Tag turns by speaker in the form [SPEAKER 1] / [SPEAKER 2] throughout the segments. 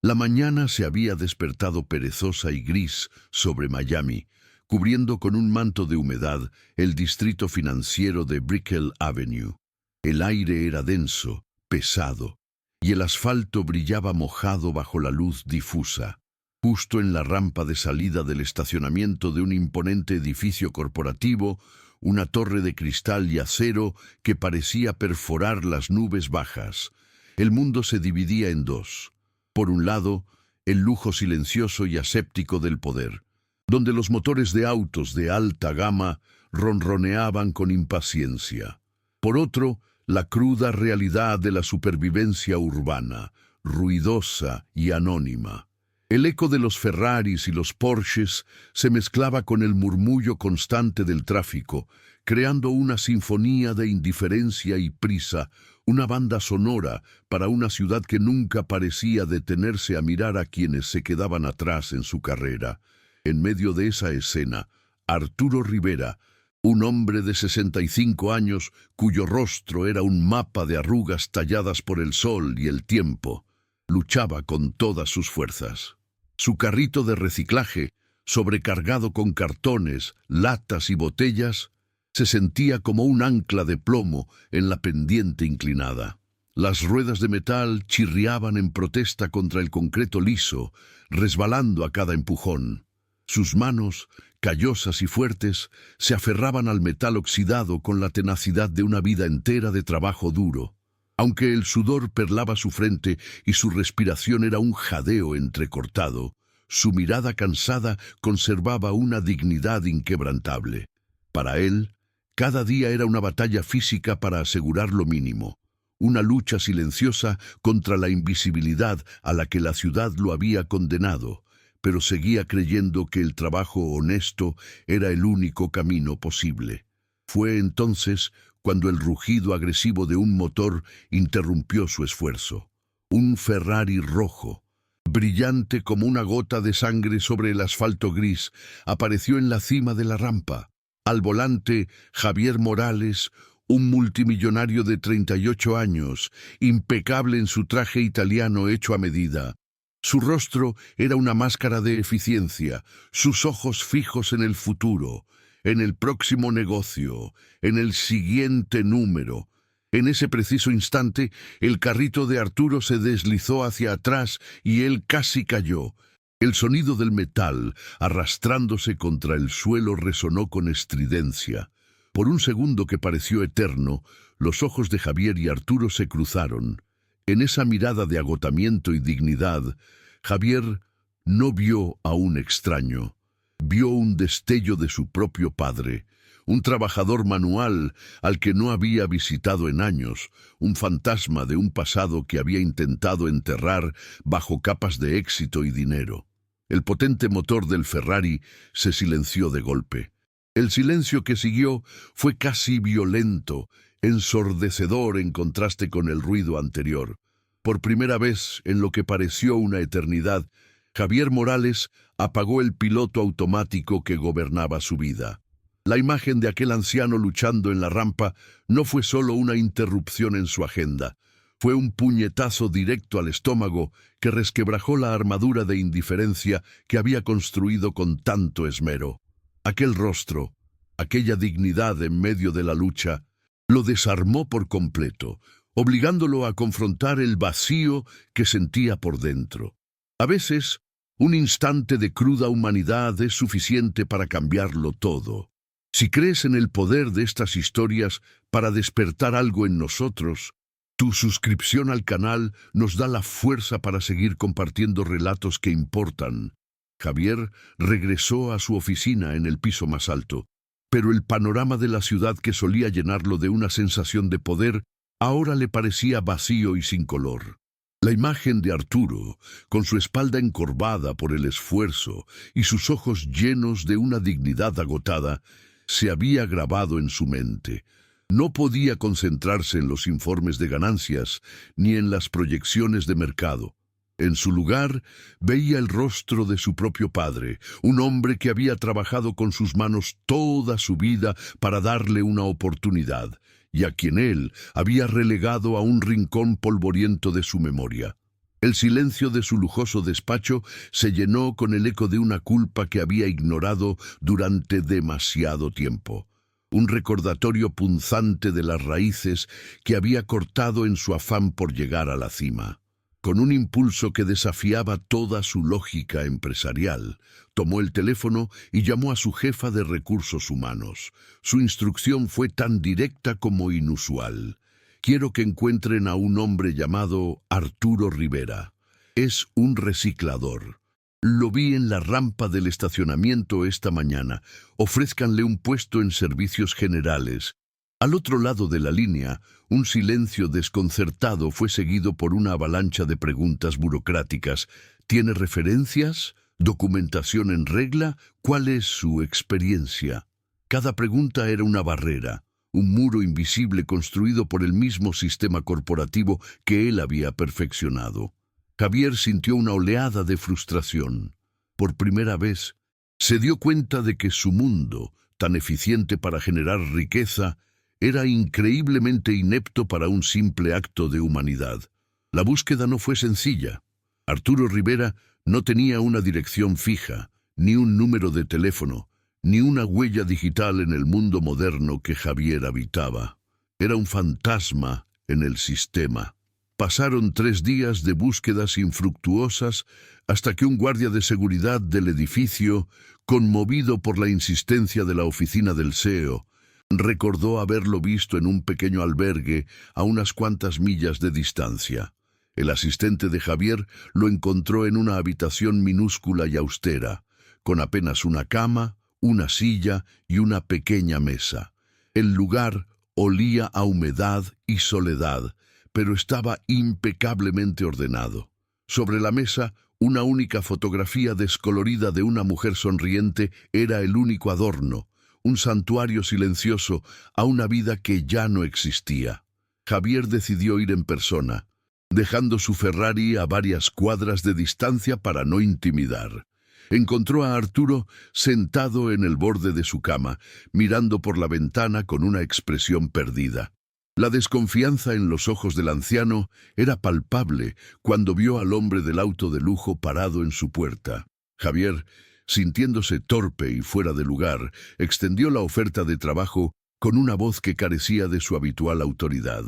[SPEAKER 1] La mañana se había despertado perezosa y gris sobre Miami, cubriendo con un manto de humedad el distrito financiero de Brickell Avenue. El aire era denso, pesado, y el asfalto brillaba mojado bajo la luz difusa. Justo en la rampa de salida del estacionamiento de un imponente edificio corporativo, una torre de cristal y acero que parecía perforar las nubes bajas. El mundo se dividía en dos. Por un lado, el lujo silencioso y aséptico del poder, donde los motores de autos de alta gama ronroneaban con impaciencia. Por otro, la cruda realidad de la supervivencia urbana, ruidosa y anónima. El eco de los Ferraris y los Porsches se mezclaba con el murmullo constante del tráfico, creando una sinfonía de indiferencia y prisa, una banda sonora para una ciudad que nunca parecía detenerse a mirar a quienes se quedaban atrás en su carrera. En medio de esa escena, Arturo Rivera, un hombre de 65 años cuyo rostro era un mapa de arrugas talladas por el sol y el tiempo, luchaba con todas sus fuerzas. Su carrito de reciclaje, sobrecargado con cartones, latas y botellas, se sentía como un ancla de plomo en la pendiente inclinada. Las ruedas de metal chirriaban en protesta contra el concreto liso, resbalando a cada empujón. Sus manos, callosas y fuertes, se aferraban al metal oxidado con la tenacidad de una vida entera de trabajo duro. Aunque el sudor perlaba su frente y su respiración era un jadeo entrecortado, su mirada cansada conservaba una dignidad inquebrantable. Para él, cada día era una batalla física para asegurar lo mínimo, una lucha silenciosa contra la invisibilidad a la que la ciudad lo había condenado, pero seguía creyendo que el trabajo honesto era el único camino posible. Fue entonces cuando el rugido agresivo de un motor interrumpió su esfuerzo. Un Ferrari rojo, brillante como una gota de sangre sobre el asfalto gris, apareció en la cima de la rampa. Al volante, Javier Morales, un multimillonario de 38 años, impecable en su traje italiano hecho a medida. Su rostro era una máscara de eficiencia, sus ojos fijos en el futuro, en el próximo negocio, en el siguiente número. En ese preciso instante, el carrito de Arturo se deslizó hacia atrás y él casi cayó. El sonido del metal, arrastrándose contra el suelo, resonó con estridencia. Por un segundo que pareció eterno, los ojos de Javier y Arturo se cruzaron. En esa mirada de agotamiento y dignidad, Javier no vio a un extraño. Vio un destello de su propio padre, un trabajador manual al que no había visitado en años, un fantasma de un pasado que había intentado enterrar bajo capas de éxito y dinero. El potente motor del Ferrari se silenció de golpe. El silencio que siguió fue casi violento, ensordecedor en contraste con el ruido anterior. Por primera vez, en lo que pareció una eternidad, Javier Morales apagó el piloto automático que gobernaba su vida. La imagen de aquel anciano luchando en la rampa no fue solo una interrupción en su agenda, fue un puñetazo directo al estómago que resquebrajó la armadura de indiferencia que había construido con tanto esmero. Aquel rostro, aquella dignidad en medio de la lucha, lo desarmó por completo, obligándolo a confrontar el vacío que sentía por dentro. A veces, un instante de cruda humanidad es suficiente para cambiarlo todo. Si crees en el poder de estas historias para despertar algo en nosotros, tu suscripción al canal nos da la fuerza para seguir compartiendo relatos que importan. Javier regresó a su oficina en el piso más alto, pero el panorama de la ciudad que solía llenarlo de una sensación de poder ahora le parecía vacío y sin color. La imagen de Arturo, con su espalda encorvada por el esfuerzo y sus ojos llenos de una dignidad agotada, se había grabado en su mente. No podía concentrarse en los informes de ganancias ni en las proyecciones de mercado. En su lugar, veía el rostro de su propio padre, un hombre que había trabajado con sus manos toda su vida para darle una oportunidad, y a quien él había relegado a un rincón polvoriento de su memoria. El silencio de su lujoso despacho se llenó con el eco de una culpa que había ignorado durante demasiado tiempo. Un recordatorio punzante de las raíces que había cortado en su afán por llegar a la cima. Con un impulso que desafiaba toda su lógica empresarial, tomó el teléfono y llamó a su jefa de recursos humanos. Su instrucción fue tan directa como inusual. Quiero que encuentren a un hombre llamado Arturo Rivera. Es un reciclador. Lo vi en la rampa del estacionamiento esta mañana. Ofrézcanle un puesto en servicios generales. Al otro lado de la línea, un silencio desconcertado fue seguido por una avalancha de preguntas burocráticas. ¿Tiene referencias? ¿Documentación en regla? ¿Cuál es su experiencia? Cada pregunta era una barrera, un muro invisible construido por el mismo sistema corporativo que él había perfeccionado. Javier sintió una oleada de frustración. Por primera vez, se dio cuenta de que su mundo, tan eficiente para generar riqueza, era increíblemente inepto para un simple acto de humanidad. La búsqueda no fue sencilla. Arturo Rivera no tenía una dirección fija, ni un número de teléfono, ni una huella digital en el mundo moderno que Javier habitaba. Era un fantasma en el sistema. Pasaron 3 días de búsquedas infructuosas hasta que un guardia de seguridad del edificio, conmovido por la insistencia de la oficina del CEO, recordó haberlo visto en un pequeño albergue a unas cuantas millas de distancia. El asistente de Javier lo encontró en una habitación minúscula y austera, con apenas una cama, una silla y una pequeña mesa. El lugar olía a humedad y soledad, pero estaba impecablemente ordenado. Sobre la mesa, una única fotografía descolorida de una mujer sonriente era el único adorno, un santuario silencioso a una vida que ya no existía. Javier decidió ir en persona, dejando su Ferrari a varias cuadras de distancia para no intimidar. Encontró a Arturo sentado en el borde de su cama, mirando por la ventana con una expresión perdida. La desconfianza en los ojos del anciano era palpable cuando vio al hombre del auto de lujo parado en su puerta. Javier, sintiéndose torpe y fuera de lugar, extendió la oferta de trabajo con una voz que carecía de su habitual autoridad.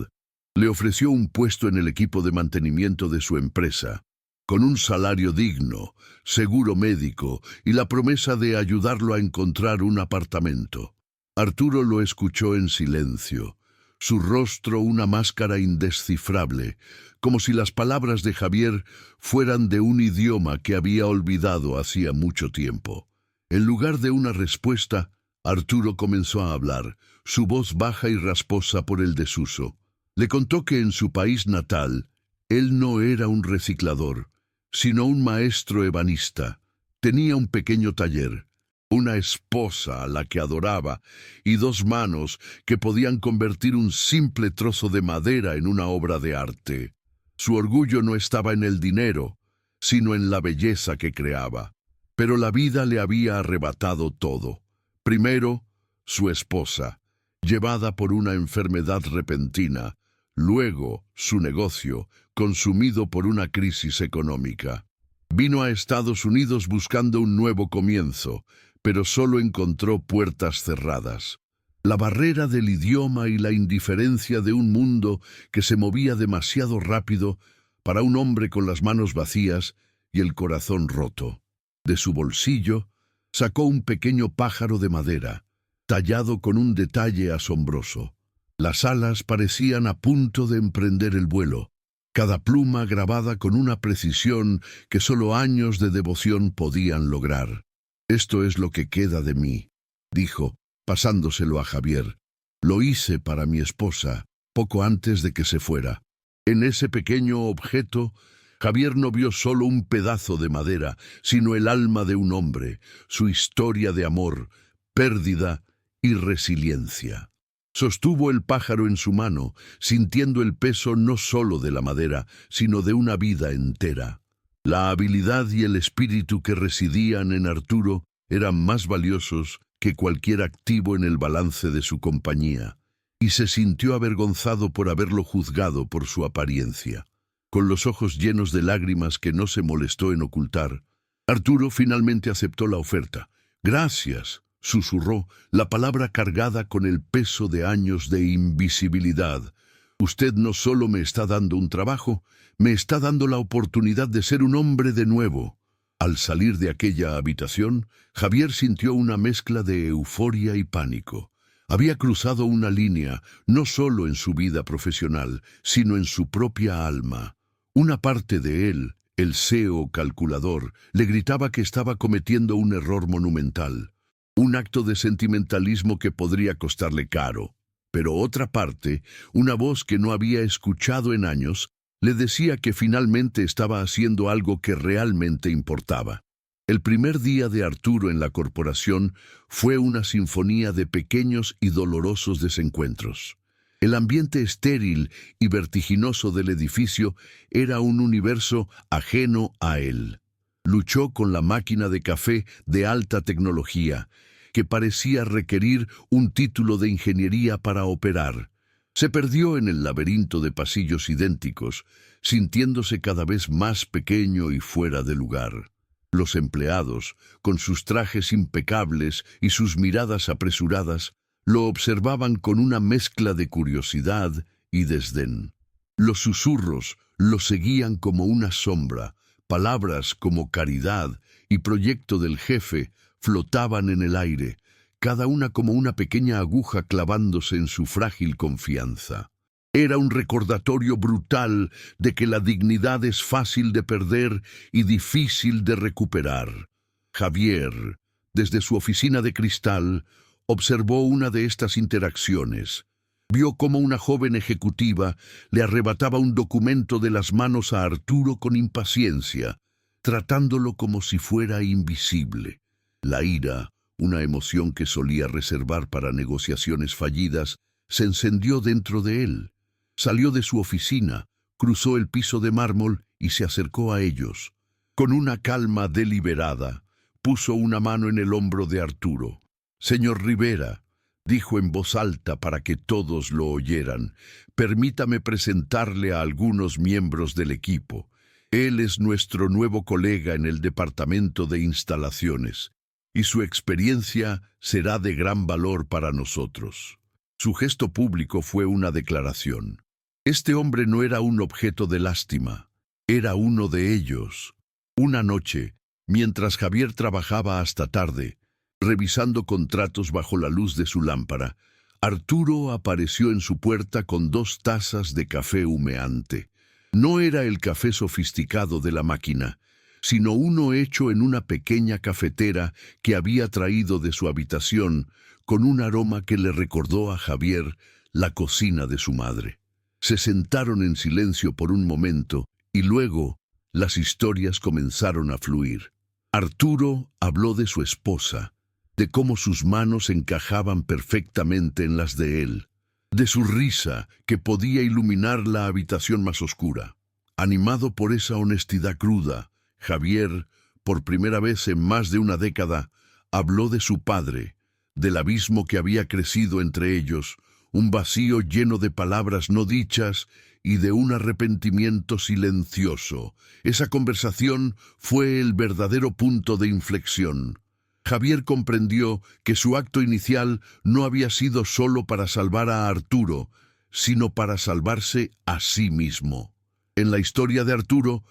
[SPEAKER 1] Le ofreció un puesto en el equipo de mantenimiento de su empresa, con un salario digno, seguro médico y la promesa de ayudarlo a encontrar un apartamento. Arturo lo escuchó en silencio, su rostro una máscara indescifrable, como si las palabras de Javier fueran de un idioma que había olvidado hacía mucho tiempo. En lugar de una respuesta, Arturo comenzó a hablar, su voz baja y rasposa por el desuso. Le contó que en su país natal, él no era un reciclador, sino un maestro ebanista. Tenía un pequeño taller, una esposa a la que adoraba y 2 manos que podían convertir un simple trozo de madera en una obra de arte. Su orgullo no estaba en el dinero, sino en la belleza que creaba. Pero la vida le había arrebatado todo. Primero, su esposa, llevada por una enfermedad repentina. Luego, su negocio, consumido por una crisis económica. Vino a Estados Unidos buscando un nuevo comienzo, pero solo encontró puertas cerradas. La barrera del idioma y la indiferencia de un mundo que se movía demasiado rápido para un hombre con las manos vacías y el corazón roto. De su bolsillo sacó un pequeño pájaro de madera, tallado con un detalle asombroso. Las alas parecían a punto de emprender el vuelo, cada pluma grabada con una precisión que solo años de devoción podían lograr. «Esto es lo que queda de mí», dijo, pasándoselo a Javier. «Lo hice para mi esposa, poco antes de que se fuera». En ese pequeño objeto, Javier no vio solo un pedazo de madera, sino el alma de un hombre, su historia de amor, pérdida y resiliencia. Sostuvo el pájaro en su mano, sintiendo el peso no solo de la madera, sino de una vida entera. La habilidad y el espíritu que residían en Arturo eran más valiosos que cualquier activo en el balance de su compañía, y se sintió avergonzado por haberlo juzgado por su apariencia. con los ojos llenos de lágrimas que no se molestó en ocultar. Arturo finalmente aceptó la oferta. «Gracias», susurró, la palabra cargada con el peso de años de invisibilidad. «Usted no solo me está dando un trabajo, me está dando la oportunidad de ser un hombre de nuevo». Al salir de aquella habitación, Javier sintió una mezcla de euforia y pánico. Había cruzado una línea, no solo en su vida profesional, sino en su propia alma. Una parte de él, el CEO calculador, le gritaba que estaba cometiendo un error monumental, un acto de sentimentalismo que podría costarle caro. Pero otra parte, una voz que no había escuchado en años, le decía que finalmente estaba haciendo algo que realmente importaba. El primer día de Arturo en la corporación fue una sinfonía de pequeños y dolorosos desencuentros. El ambiente estéril y vertiginoso del edificio era un universo ajeno a él. Luchó con la máquina de café de alta tecnología, que parecía requerir un título de ingeniería para operar. Se perdió en el laberinto de pasillos idénticos, sintiéndose cada vez más pequeño y fuera de lugar. Los empleados, con sus trajes impecables y sus miradas apresuradas, lo observaban con una mezcla de curiosidad y desdén. Los susurros lo seguían como una sombra, palabras como caridad y proyecto del jefe flotaban en el aire, cada una como una pequeña aguja clavándose en su frágil confianza. Era un recordatorio brutal de que la dignidad es fácil de perder y difícil de recuperar. Javier, desde su oficina de cristal, observó una de estas interacciones. Vio cómo una joven ejecutiva le arrebataba un documento de las manos a Arturo con impaciencia, tratándolo como si fuera invisible. La ira, una emoción que solía reservar para negociaciones fallidas, se encendió dentro de él. Salió de su oficina, cruzó el piso de mármol y se acercó a ellos. Con una calma deliberada, puso una mano en el hombro de Arturo. «Señor Rivera», dijo en voz alta para que todos lo oyeran, «permítame presentarle a algunos miembros del equipo. Él es nuestro nuevo colega en el departamento de instalaciones, y su experiencia será de gran valor para nosotros». Su gesto público fue una declaración. Este hombre no era un objeto de lástima, era uno de ellos. Una noche, mientras Javier trabajaba hasta tarde, revisando contratos bajo la luz de su lámpara, Arturo apareció en su puerta con 2 tazas de café humeante. No era el café sofisticado de la máquina, sino uno hecho en una pequeña cafetera que había traído de su habitación, con un aroma que le recordó a Javier la cocina de su madre. Se sentaron en silencio por un momento y luego las historias comenzaron a fluir. Arturo habló de su esposa, de cómo sus manos encajaban perfectamente en las de él, de su risa que podía iluminar la habitación más oscura. Animado por esa honestidad cruda, Javier, por primera vez en más de una década, habló de su padre, del abismo que había crecido entre ellos, un vacío lleno de palabras no dichas y de un arrepentimiento silencioso. Esa conversación fue el verdadero punto de inflexión. Javier comprendió que su acto inicial no había sido solo para salvar a Arturo, sino para salvarse a sí mismo. En la historia de Arturo,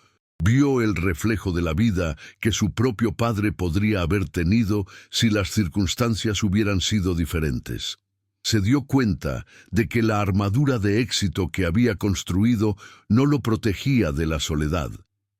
[SPEAKER 1] vio el reflejo de la vida que su propio padre podría haber tenido si las circunstancias hubieran sido diferentes. Se dio cuenta de que la armadura de éxito que había construido no lo protegía de la soledad,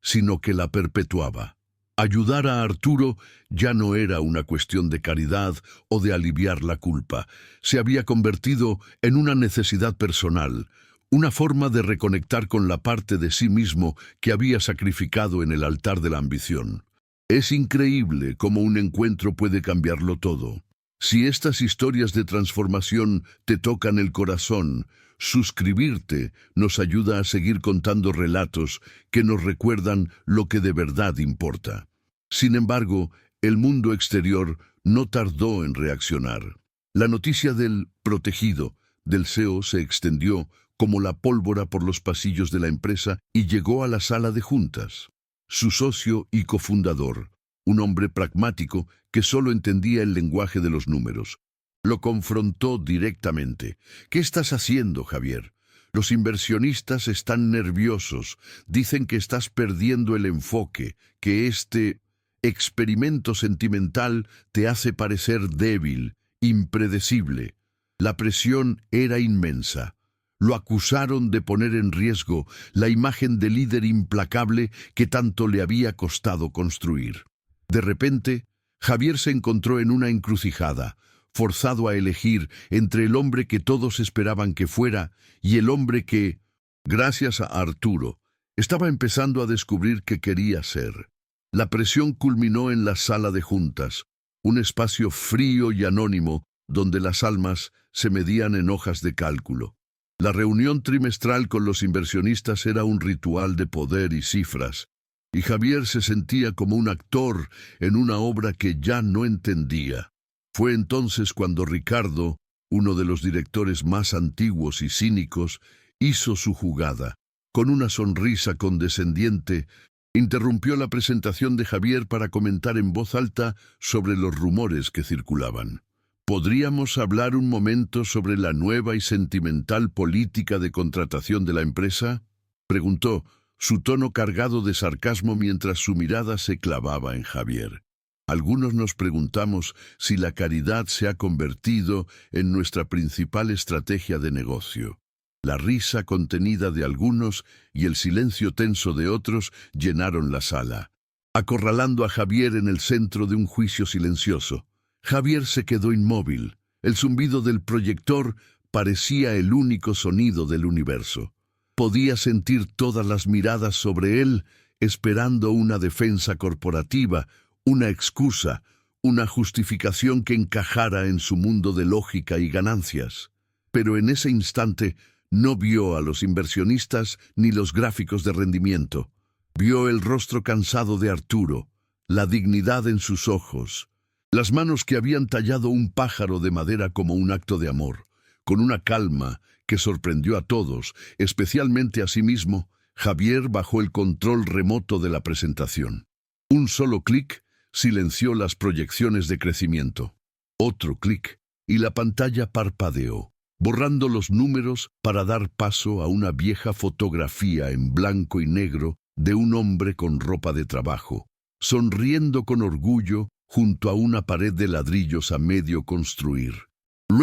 [SPEAKER 1] sino que la perpetuaba. Ayudar a Arturo ya no era una cuestión de caridad o de aliviar la culpa. Se había convertido en una necesidad personal, una forma de reconectar con la parte de sí mismo que había sacrificado en el altar de la ambición. Es increíble cómo un encuentro puede cambiarlo todo. Si estas historias de transformación te tocan el corazón, suscribirte nos ayuda a seguir contando relatos que nos recuerdan lo que de verdad importa. Sin embargo, el mundo exterior no tardó en reaccionar. La noticia del protegido del CEO se extendió como la pólvora por los pasillos de la empresa y llegó a la sala de juntas. Su socio y cofundador, un hombre pragmático que solo entendía el lenguaje de los números, lo confrontó directamente. ¿Qué estás haciendo, Javier? Los inversionistas están nerviosos, dicen que estás perdiendo el enfoque, que este experimento sentimental te hace parecer débil, impredecible. La presión era inmensa. Lo acusaron de poner en riesgo la imagen de líder implacable que tanto le había costado construir. De repente, Javier se encontró en una encrucijada, forzado a elegir entre el hombre que todos esperaban que fuera y el hombre que, gracias a Arturo, estaba empezando a descubrir que quería ser. La presión culminó en la sala de juntas, un espacio frío y anónimo donde las almas se medían en hojas de cálculo. La reunión trimestral con los inversionistas era un ritual de poder y cifras, y Javier se sentía como un actor en una obra que ya no entendía. Fue entonces cuando Ricardo, uno de los directores más antiguos y cínicos, hizo su jugada. Con una sonrisa condescendiente, interrumpió la presentación de Javier para comentar en voz alta sobre los rumores que circulaban. ¿Podríamos hablar un momento sobre la nueva y sentimental política de contratación de la empresa?, preguntó, su tono cargado de sarcasmo mientras su mirada se clavaba en Javier. Algunos nos preguntamos si la caridad se ha convertido en nuestra principal estrategia de negocio. La risa contenida de algunos y el silencio tenso de otros llenaron la sala, acorralando a Javier en el centro de un juicio silencioso. Javier se quedó inmóvil. El zumbido del proyector parecía el único sonido del universo. Podía sentir todas las miradas sobre él, esperando una defensa corporativa, una excusa, una justificación que encajara en su mundo de lógica y ganancias. Pero en ese instante no vio a los inversionistas ni los gráficos de rendimiento. Vio el rostro cansado de Arturo, la dignidad en sus ojos, las manos que habían tallado un pájaro de madera como un acto de amor. Con una calma que sorprendió a todos, especialmente a sí mismo, Javier bajó el control remoto de la presentación. Un solo clic silenció las proyecciones de crecimiento. Otro clic, y la pantalla parpadeó, borrando los números para dar paso a una vieja fotografía en blanco y negro de un hombre con ropa de trabajo, sonriendo con orgullo junto a una pared de ladrillos a medio construir.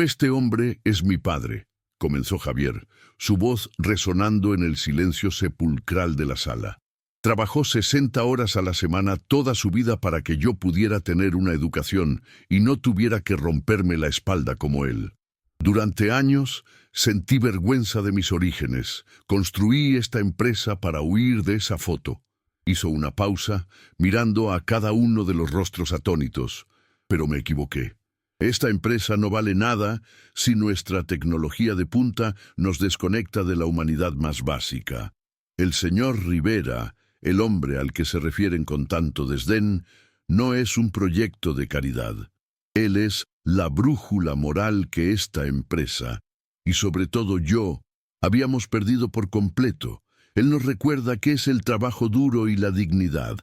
[SPEAKER 1] «Este hombre es mi padre», comenzó Javier, su voz resonando en el silencio sepulcral de la sala. «Trabajó 60 horas a la semana toda su vida para que yo pudiera tener una educación y no tuviera que romperme la espalda como él. Durante años sentí vergüenza de mis orígenes. Construí esta empresa para huir de esa foto». Hizo una pausa, mirando a cada uno de los rostros atónitos. «Pero me equivoqué. Esta empresa no vale nada si nuestra tecnología de punta nos desconecta de la humanidad más básica». El señor Rivera, el hombre al que se refieren con tanto desdén, no es un proyecto de caridad. Él es la brújula moral que esta empresa, y sobre todo yo, habíamos perdido por completo. Él nos recuerda qué es el trabajo duro y la dignidad.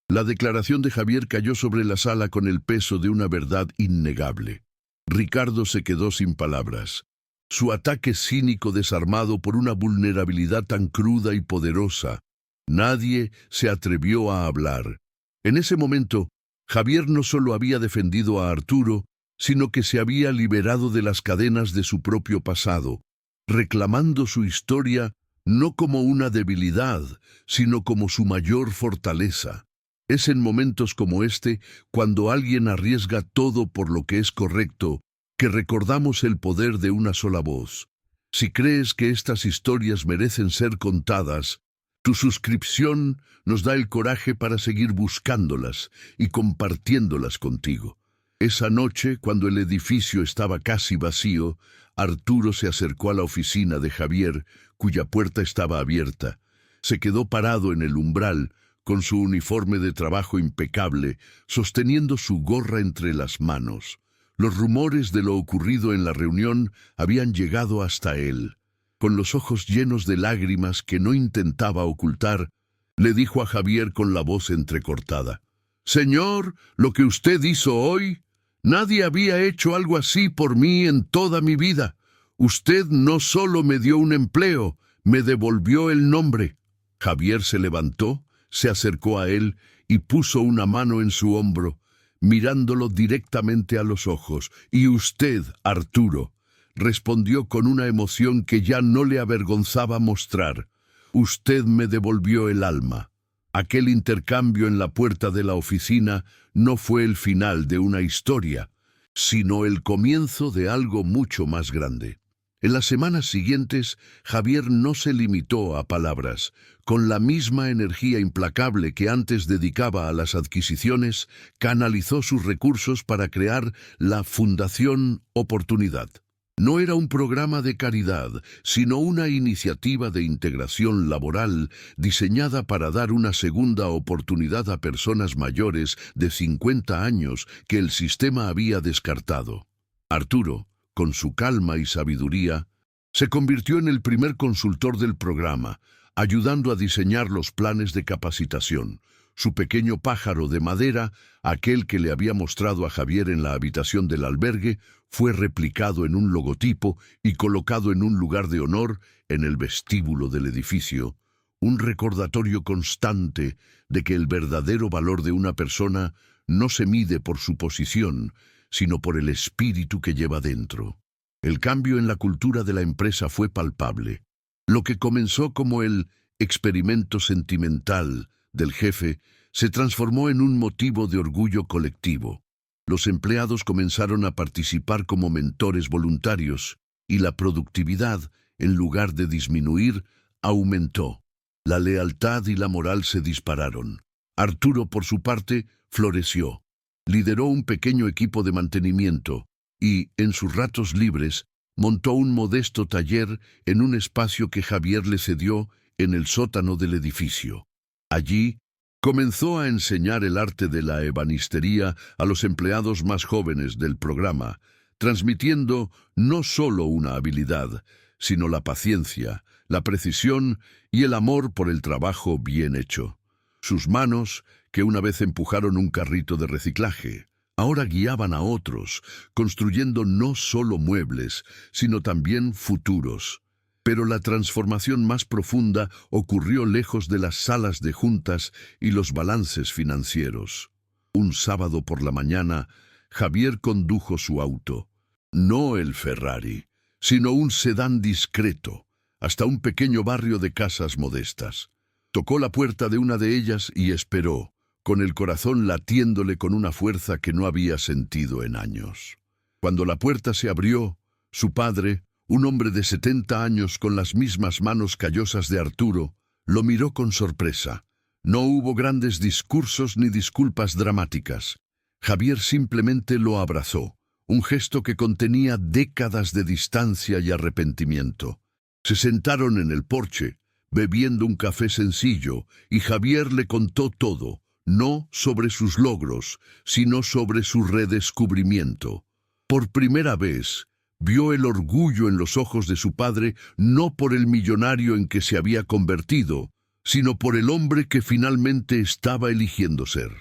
[SPEAKER 1] La declaración de Javier cayó sobre la sala con el peso de una verdad innegable. Ricardo se quedó sin palabras. Su ataque cínico desarmado por una vulnerabilidad tan cruda y poderosa. Nadie se atrevió a hablar. En ese momento, Javier no solo había defendido a Arturo, sino que se había liberado de las cadenas de su propio pasado, reclamando su historia no como una debilidad, sino como su mayor fortaleza. Es en momentos como este, cuando alguien arriesga todo por lo que es correcto, que recordamos el poder de una sola voz. Si crees que estas historias merecen ser contadas, tu suscripción nos da el coraje para seguir buscándolas y compartiéndolas contigo. Esa noche, cuando el edificio estaba casi vacío, Arturo se acercó a la oficina de Javier, cuya puerta estaba abierta. Se quedó parado en el umbral, con su uniforme de trabajo impecable, sosteniendo su gorra entre las manos. Los rumores de lo ocurrido en la reunión habían llegado hasta él. Con los ojos llenos de lágrimas que no intentaba ocultar, le dijo a Javier con la voz entrecortada: «Señor, lo que usted hizo hoy, nadie había hecho algo así por mí en toda mi vida. Usted no solo me dio un empleo, me devolvió el nombre». Javier se levantó, se acercó a él y puso una mano en su hombro, mirándolo directamente a los ojos. «Y usted, Arturo», respondió con una emoción que ya no le avergonzaba mostrar, «usted me devolvió el alma». Aquel intercambio en la puerta de la oficina no fue el final de una historia, sino el comienzo de algo mucho más grande. En las semanas siguientes, Javier no se limitó a palabras. Con la misma energía implacable que antes dedicaba a las adquisiciones, canalizó sus recursos para crear la Fundación Oportunidad. No era un programa de caridad, sino una iniciativa de integración laboral diseñada para dar una segunda oportunidad a personas mayores de 50 años que el sistema había descartado. Arturo, con su calma y sabiduría, se convirtió en el primer consultor del programa, ayudando a diseñar los planes de capacitación. Su pequeño pájaro de madera, aquel que le había mostrado a Javier en la habitación del albergue, fue replicado en un logotipo y colocado en un lugar de honor en el vestíbulo del edificio, un recordatorio constante de que el verdadero valor de una persona no se mide por su posición, sino por el espíritu que lleva dentro. El cambio en la cultura de la empresa fue palpable. Lo que comenzó como el experimento sentimental del jefe se transformó en un motivo de orgullo colectivo. Los empleados comenzaron a participar como mentores voluntarios y la productividad, en lugar de disminuir, aumentó. La lealtad y la moral se dispararon. Arturo, por su parte, floreció. Lideró un pequeño equipo de mantenimiento y, en sus ratos libres, montó un modesto taller en un espacio que Javier le cedió en el sótano del edificio. Allí, comenzó a enseñar el arte de la ebanistería a los empleados más jóvenes del programa, transmitiendo no solo una habilidad, sino la paciencia, la precisión y el amor por el trabajo bien hecho. Sus manos, que una vez empujaron un carrito de reciclaje, ahora guiaban a otros, construyendo no solo muebles, sino también futuros. Pero la transformación más profunda ocurrió lejos de las salas de juntas y los balances financieros. Un sábado por la mañana, Javier condujo su auto, no el Ferrari, sino un sedán discreto, hasta un pequeño barrio de casas modestas. Tocó la puerta de una de ellas y esperó, con el corazón latiéndole con una fuerza que no había sentido en años. Cuando la puerta se abrió, su padre, un hombre de 70 años con las mismas manos callosas de Arturo, lo miró con sorpresa. No hubo grandes discursos ni disculpas dramáticas. Javier simplemente lo abrazó, un gesto que contenía décadas de distancia y arrepentimiento. Se sentaron en el porche, bebiendo un café sencillo, y Javier le contó todo, no sobre sus logros, sino sobre su redescubrimiento. Por primera vez, vio el orgullo en los ojos de su padre, no por el millonario en que se había convertido, sino por el hombre que finalmente estaba eligiendo ser.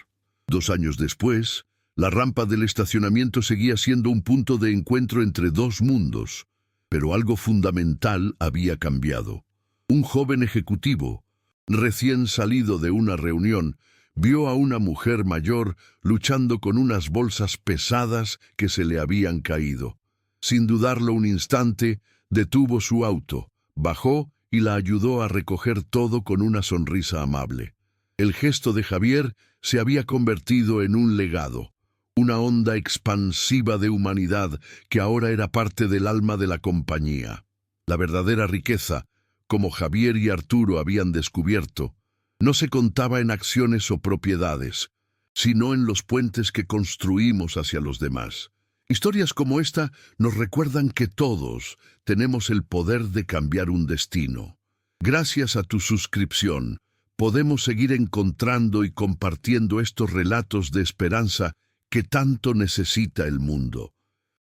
[SPEAKER 1] 2 años después, la rampa del estacionamiento seguía siendo un punto de encuentro entre dos mundos, pero algo fundamental había cambiado. Un joven ejecutivo, recién salido de una reunión, vio a una mujer mayor luchando con unas bolsas pesadas que se le habían caído. Sin dudarlo un instante, detuvo su auto, bajó y la ayudó a recoger todo con una sonrisa amable. El gesto de Javier se había convertido en un legado, una onda expansiva de humanidad que ahora era parte del alma de la compañía. La verdadera riqueza, como Javier y Arturo habían descubierto, no se contaba en acciones o propiedades, sino en los puentes que construimos hacia los demás. Historias como esta nos recuerdan que todos tenemos el poder de cambiar un destino. Gracias a tu suscripción, podemos seguir encontrando y compartiendo estos relatos de esperanza que tanto necesita el mundo.